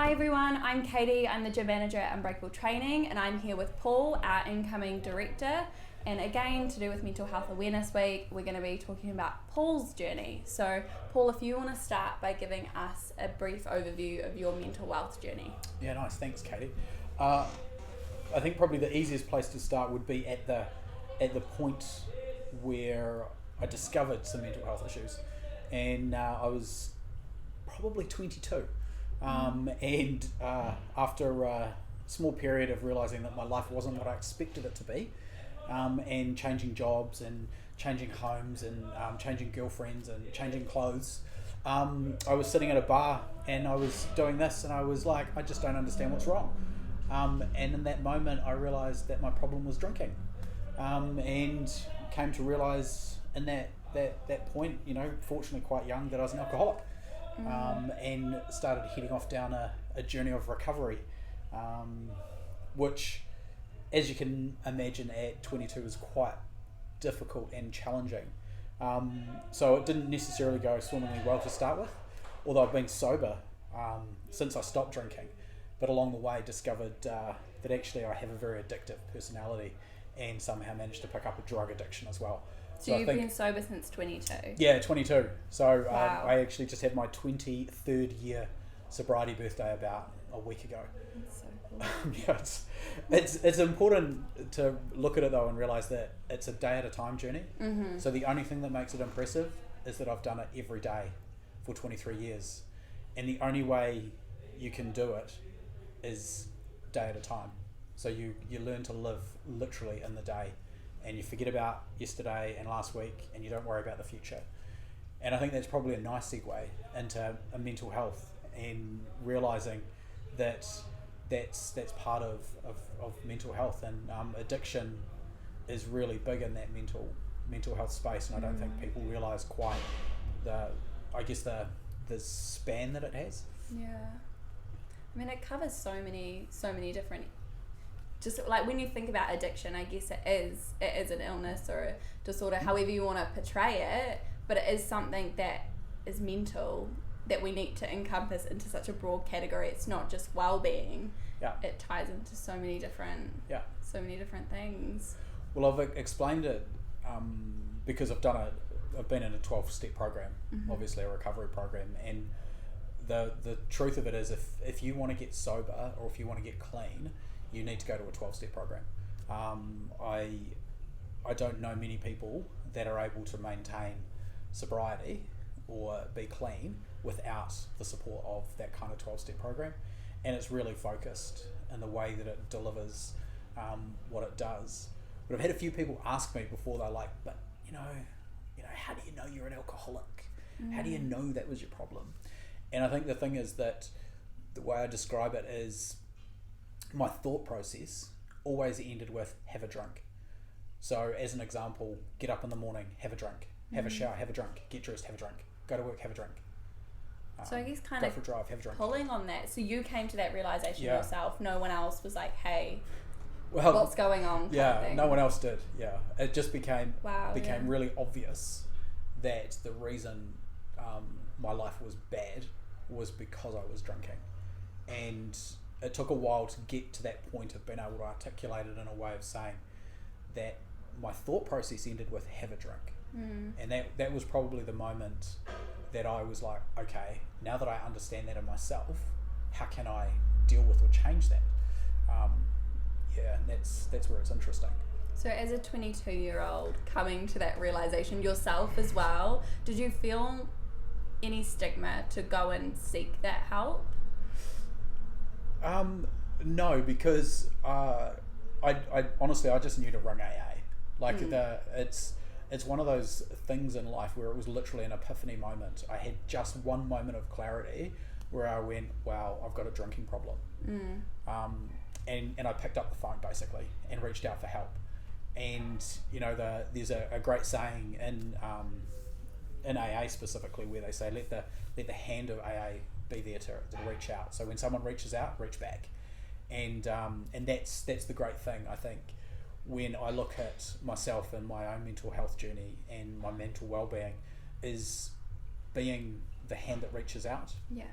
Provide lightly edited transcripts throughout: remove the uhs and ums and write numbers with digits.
Hi everyone, I'm Katie. I'm the gym manager at Unbreakable Training, and I'm here with Paul, our incoming director. And again, to do with Mental Health Awareness Week, we're going to be talking about Paul's journey. So, Paul, if you want to start by giving us a brief overview of your mental wealth journey. Yeah, nice. Thanks, Katie. I think probably the easiest place to start would be at the point where I discovered some mental health issues, and I was probably 22. And after a small period of realizing that my life wasn't what I expected it to be, and changing jobs and changing homes and changing girlfriends and changing clothes, I was sitting at a bar and I was doing this and I was like, I just don't understand what's wrong. And in that moment, I realized that my problem was drinking, and came to realize in that point, fortunately quite young, that I was an alcoholic. And started heading off down a journey of recovery, which, as you can imagine, at 22 is quite difficult and challenging. So it didn't necessarily go swimmingly well to start with, although I've been sober since I stopped drinking, but along the way discovered that actually I have a very addictive personality and somehow managed to pick up a drug addiction as well. So you've been sober since 22? Yeah, 22. So wow. I actually just had my 23rd year sobriety birthday about a week ago. That's so cool. It's important to look at it though and realise that it's a day at a time journey. Mm-hmm. So the only thing that makes it impressive is that I've done it every day for 23 years. And the only way you can do it is day at a time. So you learn to live literally in the day, and you forget about yesterday and last week, and you don't worry about the future. And I think that's probably a nice segue into a mental health and realising that that's part of mental health, and addiction is really big in that mental health space, and I don't think people realise quite the span that it has. Yeah. I mean, it covers so many different. Just like when you think about addiction, I guess it is an illness or a disorder, however you want to portray it, but it is something that is mental that we need to encompass into such a broad category. It's not just well-being. Yeah. It ties into so many different things. Well, I've explained it because I've been in a 12-step program, obviously a recovery program, and the truth of it is if you want to get sober or if you want to get clean, you need to go to a 12-step program. I don't know many people that are able to maintain sobriety or be clean without the support of that kind of 12-step program, and it's really focused in the way that it delivers what it does. But I've had a few people ask me before, they're like, but how do you know you're an alcoholic? How do you know that was your problem? And I think the thing is that the way I describe it is my thought process always ended with have a drink. So as an example, get up in the morning, have a drink, have a shower, have a drink, get dressed, have a drink, go to work, have a drink. So I guess kind go of for a drive, have a drink. Pulling on that, so you came to that realization yourself. No one else was like, hey, well, what's going on? Yeah, no one else did. Yeah, it just became really obvious that the reason my life was bad was because I was drinking, and it took a while to get to that point of being able to articulate it in a way of saying that my thought process ended with have a drink. And that was probably the moment that I was like, okay, now that I understand that in myself, how can I deal with or change that? And that's where it's interesting. So as a 22-year-old coming to that realization yourself as well, did you feel any stigma to go and seek that help? No, because I honestly I just knew to ring AA. Like it's one of those things in life where it was literally an epiphany moment. I had just one moment of clarity where I went, wow, I've got a drinking problem. And I picked up the phone basically and reached out for help. And there's a great saying in AA specifically where they say let the hand of AA be there to reach out. So when someone reaches out, reach back. And that's the great thing, I think, when I look at myself and my own mental health journey and my mental well-being, is being the hand that reaches out. Yeah.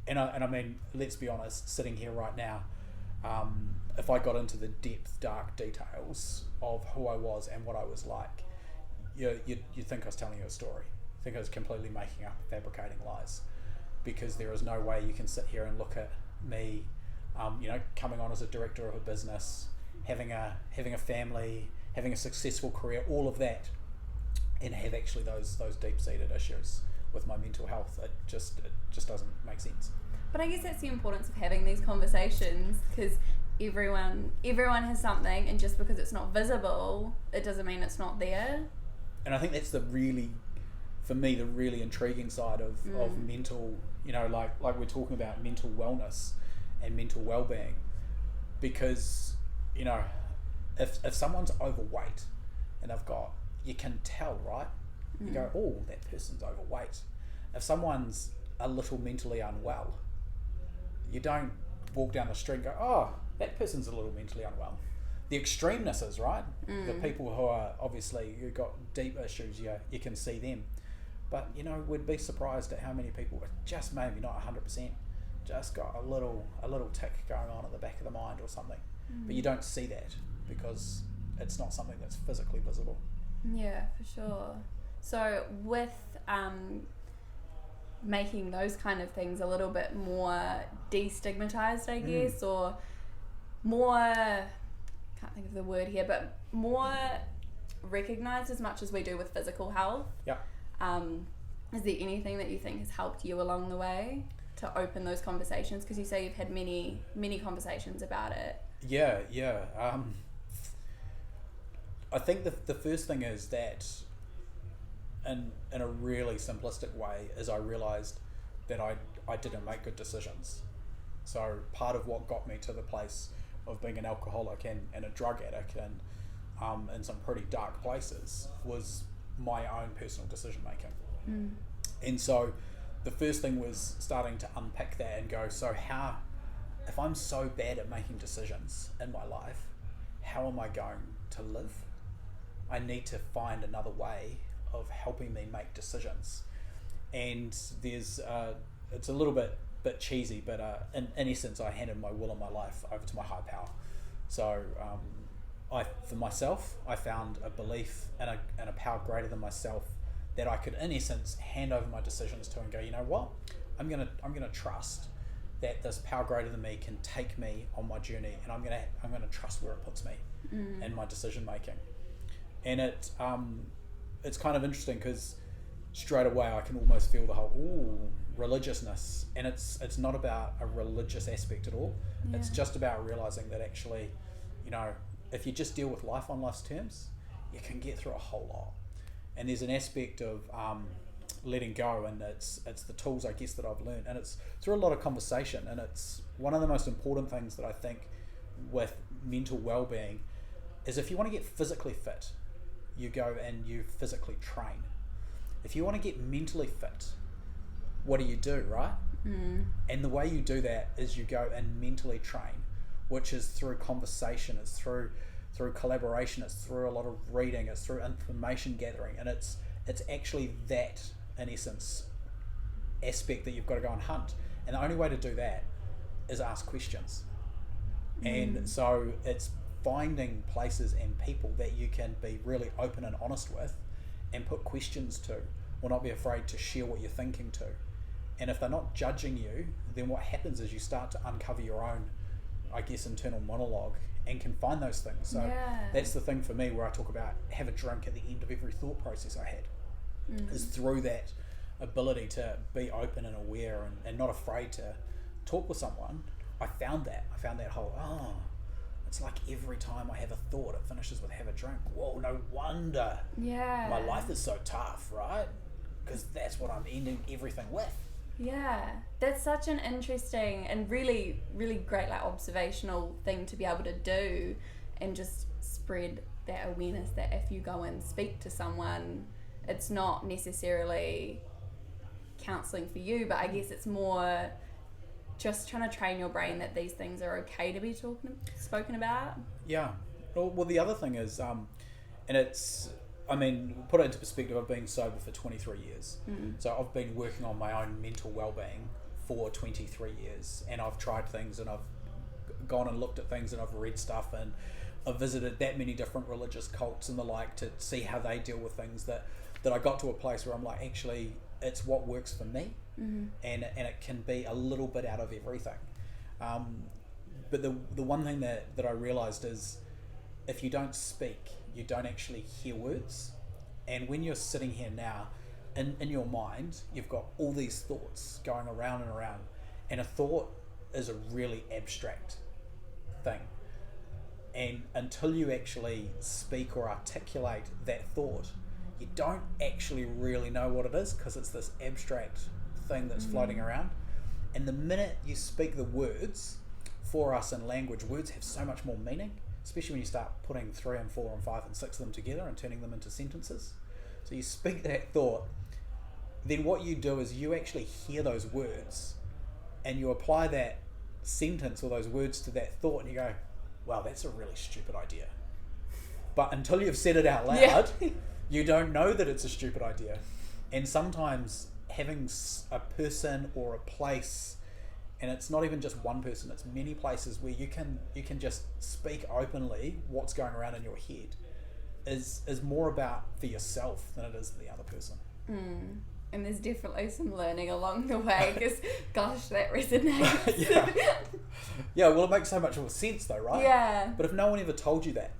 and I mean, let's be honest, sitting here right now, if I got into the dark details of who I was and what I was like, you'd think I was telling you a story. I think I was completely making up, fabricating lies, because there is no way you can sit here and look at me, coming on as a director of a business, having a family, having a successful career, all of that, and have actually those deep-seated issues with my mental health. It just doesn't make sense. But I guess that's the importance of having these conversations, because everyone has something, and just because it's not visible, it doesn't mean it's not there. And I think that's the really intriguing side of mental, like we're talking about mental wellness and mental well-being, because if someone's overweight and you can tell, right? You go, oh, that person's overweight. If someone's a little mentally unwell, you don't walk down the street and go, oh, that person's a little mentally unwell. The extremenesses, right? The people who are obviously, who've got deep issues, you can see them. But, we'd be surprised at how many people are just maybe not 100%, just got a little tick going on at the back of the mind or something. But you don't see that because it's not something that's physically visible. Yeah, for sure. So with making those kind of things a little bit more destigmatized, I guess, or more, can't think of the word here, but more recognized as much as we do with physical health. Yeah. Is there anything that you think has helped you along the way to open those conversations? Because you say you've had many conversations about it. Yeah. I think the first thing is that, in a really simplistic way, is I realised that I didn't make good decisions. So part of what got me to the place of being an alcoholic and a drug addict and in some pretty dark places was my own personal decision making. And so the first thing was starting to unpick that and go, so how, if I'm so bad at making decisions in my life, how am I going to live? I need to find another way of helping me make decisions. And there's it's a little bit cheesy, but in essence, I handed my will and my life over to my higher power. So for myself, I found a belief and a power greater than myself that I could, in essence, hand over my decisions to and go, you know what, I'm gonna trust that this power greater than me can take me on my journey, and I'm gonna trust where it puts me in my decision making. And it's kind of interesting because straight away I can almost feel the whole religiousness, and it's not about a religious aspect at all. Yeah. It's just about realizing that actually, if you just deal with life on life's terms, you can get through a whole lot. And there's an aspect of letting go, and it's the tools, I guess, that I've learned, and it's through a lot of conversation. And it's one of the most important things that I think with mental well-being is, if you want to get physically fit, you go and you physically train. If you want to get mentally fit, what do, right? And the way you do that is you go and mentally train, which is through conversation, it's through collaboration, it's through a lot of reading, it's through information gathering, and it's actually that, in essence, aspect that you've got to go and hunt. And the only way to do that is ask questions. And so it's finding places and people that you can be really open and honest with and put questions to, or not be afraid to share what you're thinking to. And if they're not judging you, then what happens is you start to uncover your own, I guess, internal monologue, and can find those things. So that's the thing for me, where I talk about have a drink at the end of every thought process I had, is through that ability to be open and aware and not afraid to talk with someone. I found that whole, it's like every time I have a thought, it finishes with have a drink. Whoa, no wonder my life is so tough, right? Because that's what I'm ending everything with. Yeah, that's such an interesting and really, really great observational thing to be able to do, and just spread that awareness that if you go and speak to someone, it's not necessarily counselling for you, but I guess it's more just trying to train your brain that these things are okay to be spoken about. Yeah. Well, the other thing is, and it's, put it into perspective, I've been sober for 23 years. So I've been working on my own mental well-being for 23 years, and I've tried things, and I've gone and looked at things, and I've read stuff, and I've visited that many different religious cults and the like to see how they deal with things, that I got to a place where I'm like, actually, it's what works for me, and it can be a little bit out of everything. But the one thing that I realized is, if you don't speak, you don't actually hear words. And when you're sitting here now, in your mind, you've got all these thoughts going around and around, and a thought is a really abstract thing. And until you actually speak or articulate that thought, you don't actually really know what it is, because it's this abstract thing that's floating around. And the minute you speak the words, for us in language, words have so much more meaning, especially when you start putting 3 and 4 and 5 and 6 of them together and turning them into sentences. So you speak that thought, then what you do is you actually hear those words, and you apply that sentence or those words to that thought, and you go, wow, that's a really stupid idea. But until you've said it out loud, you don't know that it's a stupid idea. And sometimes having a person or a place, and it's not even just one person, it's many places where you can just speak openly what's going around in your head, is more about for yourself than it is for the other person. And there's definitely some learning along the way, because gosh, that resonates. Yeah, well, it makes so much more sense though, right? Yeah. But if no one ever told you that,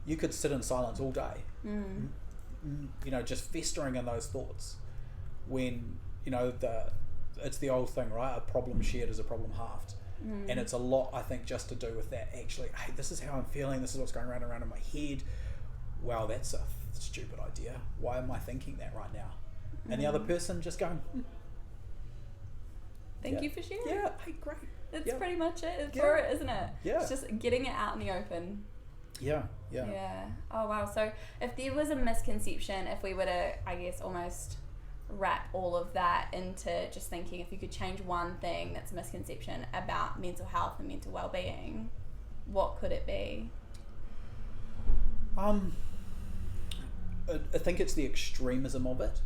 you could sit in silence all day, you know, just festering in those thoughts, when, you know, it's the old thing, right? A problem shared is a problem halved. And it's a lot, I think, just to do with that. Actually, hey, this is how I'm feeling, this is what's going around in my head. Wow, that's a stupid idea. Why am I thinking that right now? And the other person just going, Thank you for sharing. Yeah, hey, great. That's pretty much it for it, isn't it? Yeah. It's just getting it out in the open. Yeah. Oh, wow. So if there was a misconception, if we were to, I guess, almost wrap all of that into just thinking, if you could change one thing that's a misconception about mental health and mental well-being, what could it be? I think it's the extremism of it.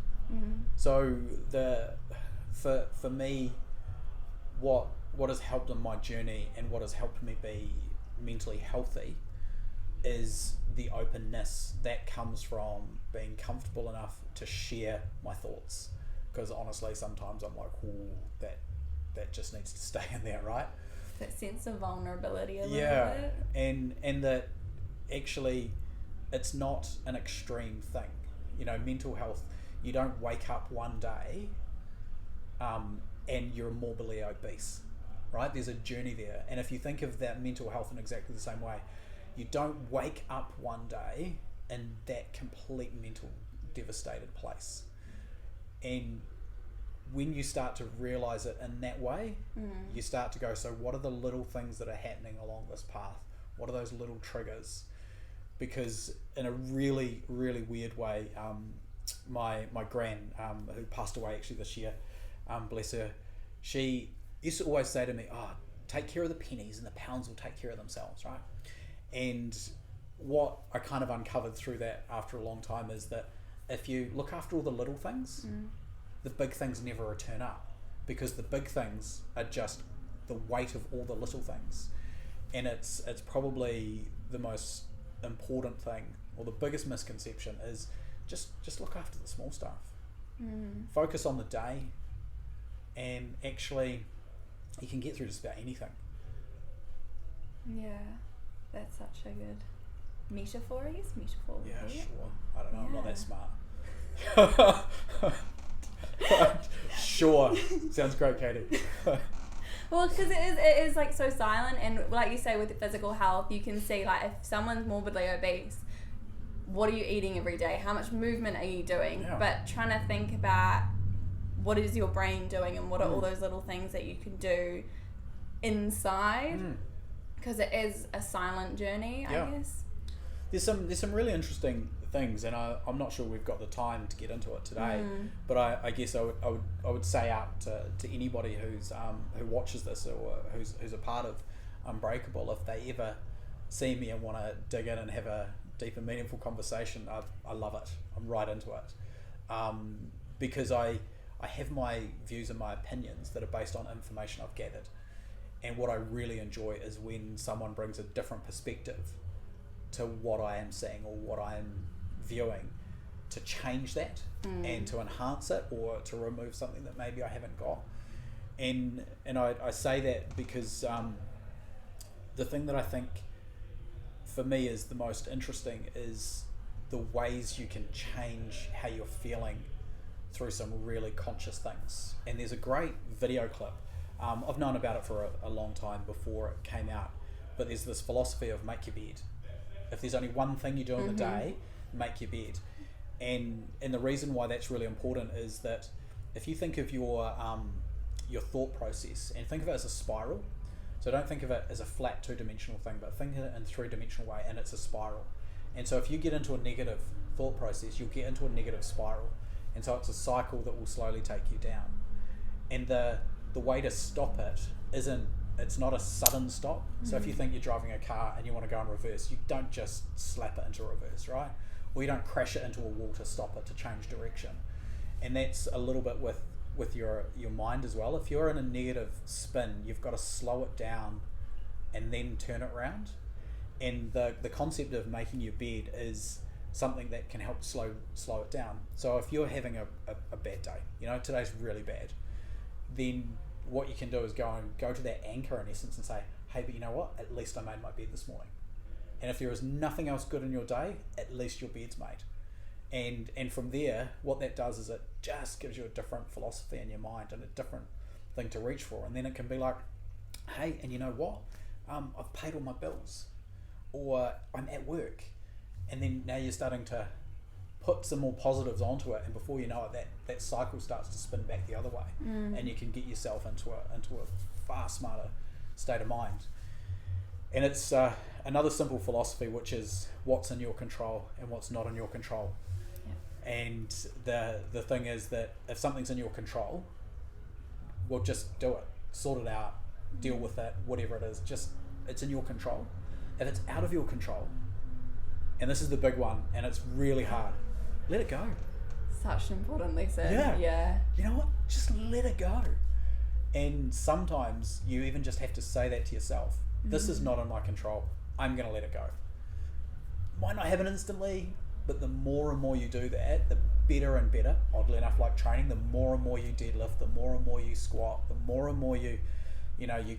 So for me, what has helped in my journey and what has helped me be mentally healthy is the openness that comes from being comfortable enough to share my thoughts. Because honestly, sometimes I'm like, ooh, that just needs to stay in there, right? That sense of vulnerability a little bit. And that actually it's not an extreme thing. You know, mental health, you don't wake up one day and you're morbidly obese, right? There's a journey there. And if you think of that mental health in exactly the same way, you don't wake up one day in that complete mental devastated place. And when you start to realize it in that way, you start to go, so what are the little things that are happening along this path? What are those little triggers? Because in a really, really weird way, my gran, who passed away actually this year, bless her, she used to always say to me, take care of the pennies and the pounds will take care of themselves, right? And what I kind of uncovered through that after a long time is that if you look after all the little things, the big things never turn up, because the big things are just the weight of all the little things. And it's probably the most important thing, or the biggest misconception, is just look after the small stuff. Focus on the day, and actually you can get through just about anything. Yeah, that's such a good metaphor, I guess. Yeah, sure. I don't know, I'm not that smart. Sure. Sounds great, Katie. Well, because it is like so silent, and like you say, with the physical health, you can see, like, if someone's morbidly obese, what are you eating every day? How much movement are you doing? Yeah. But trying to think about what is your brain doing, and what are all those little things that you can do inside, because it is a silent journey, I guess. There's some really interesting things, and I'm not sure we've got the time to get into it today, but I guess I would say out to anybody who watches this, or who's a part of Unbreakable, if they ever see me and want to dig in and have a deep and meaningful conversation, I love it. I'm right into it, because I I have my views and my opinions that are based on information I've gathered. And what I really enjoy is when someone brings a different perspective to what I am seeing or what I am viewing, to change that and to enhance it or to remove something that maybe I haven't got. And I say that because the thing that I think for me is the most interesting is the ways you can change how you're feeling through some really conscious things. And there's a great video clip. I've known about it for a long time before it came out, but there's this philosophy of make your bed. If there's only one thing you do in the day, make your bed. And the reason why that's really important is that if you think of your thought process and think of it as a spiral, so don't think of it as a flat two-dimensional thing, but think of it in a three-dimensional way, and it's a spiral. And so if you get into a negative thought process, you'll get into a negative spiral. And so it's a cycle that will slowly take you down. And the way to stop it it's not a sudden stop. So if you think you're driving a car and you want to go in reverse, you don't just slap it into reverse, right? Or you don't crash it into a wall to stop it, to change direction. And that's a little bit with your mind as well. If you're in a negative spin, you've got to slow it down and then turn it around. And the concept of making your bed is something that can help slow it down. So if you're having a bad day, today's really bad, then what you can do is go to that anchor in essence and say, hey, but you know what? At least I made my bed this morning. And if there is nothing else good in your day, at least your bed's made. And from there, what that does is it just gives you a different philosophy in your mind and a different thing to reach for. And then it can be like, hey, and you know what? I've paid all my bills, or I'm at work. And then now you're starting to put some more positives onto it, and before you know it, that cycle starts to spin back the other way, and you can get yourself into a far smarter state of mind. And it's another simple philosophy, which is what's in your control and what's not in your control. Yeah. And the thing is that if something's in your control, well, just do it, sort it out, deal with it, whatever it is. Just it's in your control. If it's out of your control, and this is the big one, and it's really hard, let it go. Such an important lesson. Yeah. You know what? Just let it go. And sometimes you even just have to say that to yourself. This is not in my control. I'm going to let it go. Might not happen instantly, but the more and more you do that, the better and better. Oddly enough, like training, the more and more you deadlift, the more and more you squat, the more and more you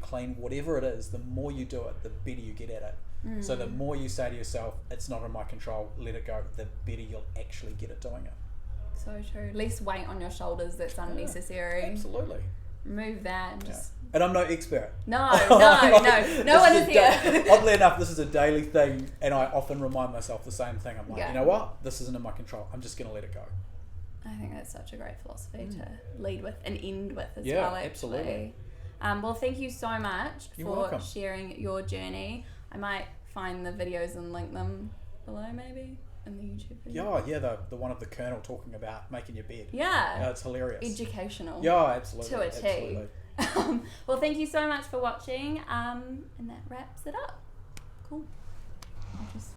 clean, whatever it is, the more you do it, the better you get at it. So the more you say to yourself, it's not in my control, let it go, the better you'll actually get at doing it. So true. Less weight on your shoulders that's unnecessary. Absolutely. Remove that and just... And I'm no expert. No one is here. Oddly enough, this is a daily thing, and I often remind myself the same thing. I'm like, you know what? This isn't in my control. I'm just going to let it go. I think that's such a great philosophy to lead with and end with as well, Yeah, actually. absolutely. Well, thank you so much You're for welcome. sharing your journey. I might find the videos and link them below, maybe, in the YouTube video. Yeah, the one of the Colonel talking about making your bed. Yeah. It's hilarious. Educational. Yeah, absolutely. To a T. Absolutely. Well, thank you so much for watching, and that wraps it up. Cool. I'll just